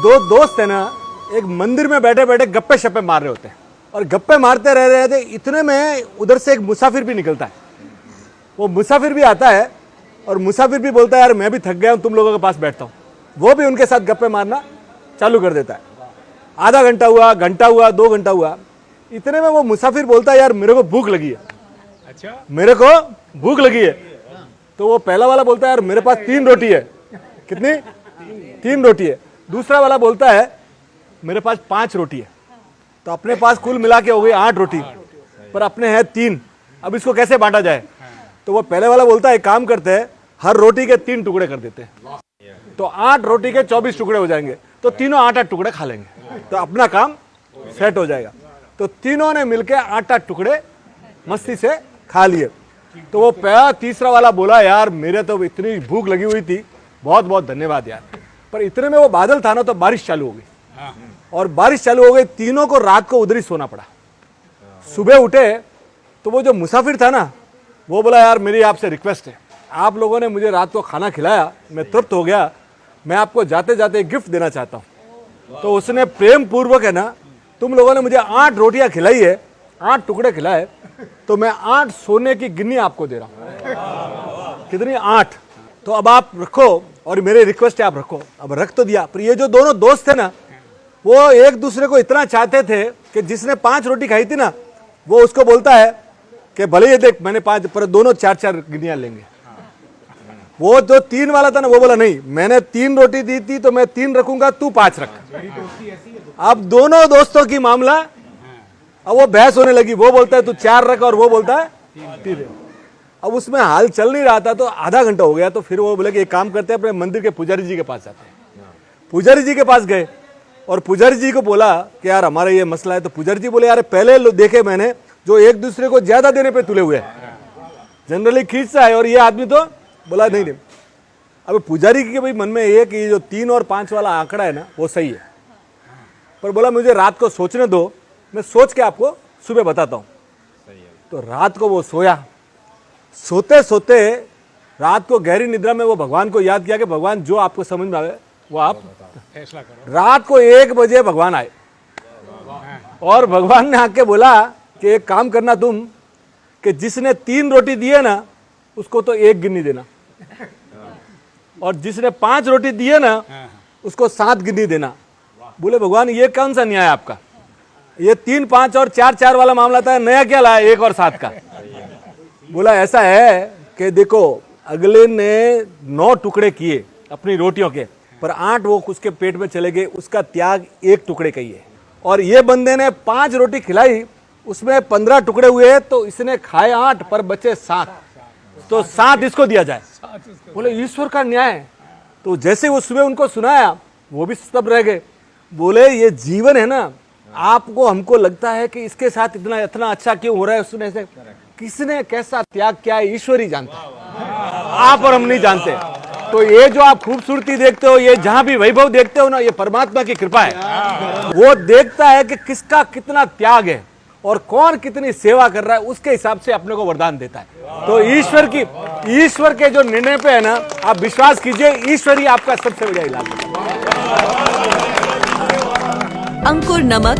दो दोस्त है ना, एक मंदिर में बैठे बैठे गप्पे शप्पे मार रहे होते हैं और गप्पे मारते रह रहे थे। इतने में उधर से एक मुसाफिर भी निकलता है। वो मुसाफिर भी आता है और मुसाफिर भी बोलता है यार मैं भी थक गया हूँ, तुम लोगों के पास बैठता हूँ। वो भी उनके साथ गप्पे मारना चालू कर देता है। आधा घंटा हुआ, घंटा हुआ, 2 घंटा हुआ। इतने में वो मुसाफिर बोलता है यार मेरे को भूख लगी है। अच्छा, मेरे को भूख लगी है। तो वो पहला वाला बोलता है यार मेरे पास 3 रोटी है। कितनी? 3 रोटी है। दूसरा वाला बोलता है मेरे पास 5 रोटी है। तो अपने पास कुल मिला के हो गई 8 रोटी, पर अपने हैं 3। अब इसको कैसे बांटा जाए? तो वो पहले वाला बोलता है एक काम करते हैं, हर रोटी के 3 टुकड़े कर देते हैं, तो 8 रोटी के 24 टुकड़े हो जाएंगे। तो तीनों 8-8 टुकड़े खा लेंगे, तो अपना काम सेट हो जाएगा। तो तीनों ने मिलकर 8-8 टुकड़े मस्ती से खा लिए। तो वो पहला तीसरा वाला बोला यार मेरे तो इतनी भूख लगी हुई थी, बहुत बहुत धन्यवाद यार। पर इतने में वो बादल था ना, तो बारिश चालू हो गई और बारिश चालू हो गई। तीनों को रात को उधर ही सोना पड़ा। सुबह उठे तो वो जो मुसाफिर था ना, वो बोला यार मेरी आपसे रिक्वेस्ट है, आप लोगों ने मुझे रात को खाना खिलाया, मैं तृप्त हो गया, मैं आपको जाते जाते एक गिफ्ट देना चाहता हूँ। तो उसने प्रेम पूर्वक है ना, तुम लोगों ने मुझे 8 रोटियां खिलाई है, 8 टुकड़े खिलाए, तो मैं 8 सोने की गिन्नी आपको दे रहा हूँ। कितनी? 8। तो अब आप रखो और मेरी रिक्वेस्ट है आप रखो। अब रख तो दिया, पर ये जो दोनों दोस्त थे ना, वो एक दूसरे को इतना चाहते थे कि जिसने 5 रोटी खाई थी ना, वो उसको बोलता है कि भले ये देख मैंने 5, पर दोनों 4-4 गिनियां लेंगे। वो जो 3 वाला था ना, वो बोला नहीं मैंने 3 रोटी दी थी तो मैं 3 रखूंगा, तू 5 रख। अब दोनों दोस्तों की मामला, अब वो बहस होने लगी। वो बोलता है तू 4 रख और वो बोलता है 3। अब उसमें हाल चल नहीं रहा था, तो आधा घंटा हो गया। तो फिर वो बोले कि एक काम करते हैं, अपने मंदिर के पुजारी जी के पास जाते हैं। पुजारी जी के पास गए और पुजारी जी को बोला कि यार हमारा ये मसला है। तो पुजारी जी बोले यार पहले देखे मैंने जो एक दूसरे को ज्यादा देने पे तुले हुए हैं, जनरली खींचता है, और ये आदमी तो बोला नहीं। अब पुजारी के भी मन में ये कि जो 3 और 5 वाला आंकड़ा है ना, वो सही है, पर बोला मुझे रात को सोचने दो, मैं सोच के आपको सुबह बताता हूँ। तो रात को वो सोया। सोते सोते रात को गहरी निद्रा में वो भगवान को याद किया कि भगवान जो आपको समझ में आवे वो आप फैसला करो। रात को 1 बजे भगवान आए और भगवान ने आके बोला कि एक काम करना तुम, कि जिसने 3 रोटी दी है ना उसको तो 1 गिन्नी देना, और जिसने 5 रोटी दी है ना उसको 7 गिन्नी देना। बोले भगवान ये कौन सा न्याय आपका? ये 3, 5 और 4 वाला मामला था, नया क्या लाया 1 और 7 का? बोला ऐसा है कि देखो अगले ने 9 टुकड़े किए अपनी रोटियों के, पर 8 वो उसके पेट में चले गए, उसका त्याग 1 टुकड़े का ही है। और ये बंदे ने 5 रोटी खिलाई, उसमें 15 टुकड़े हुए, तो इसने खाए 8 पर बचे 7, तो 7 इसको दिया जाए। बोले ईश्वर का न्याय। तो जैसे वो सुबह उनको सुनाया, वो भी स्तब्ध रह गए। बोले ये जीवन है ना, आपको हमको लगता है कि इसके साथ इतना अच्छा क्यों हो रहा है, उसने से किसने कैसा त्याग किया है ईश्वर ही जानता है, आप और हम नहीं जानते। तो ये जो आप खूबसूरती देखते हो, ये जहां भी वैभव देखते हो ना, ये परमात्मा की कृपा है। वो देखता है कि किसका कितना त्याग है और कौन कितनी सेवा कर रहा है, उसके हिसाब से अपने को वरदान देता है। तो ईश्वर के जो निर्णय पे है ना, आप विश्वास कीजिए, ईश्वर ही आपका सबसे बड़ा इलाज है। अंकुर नमक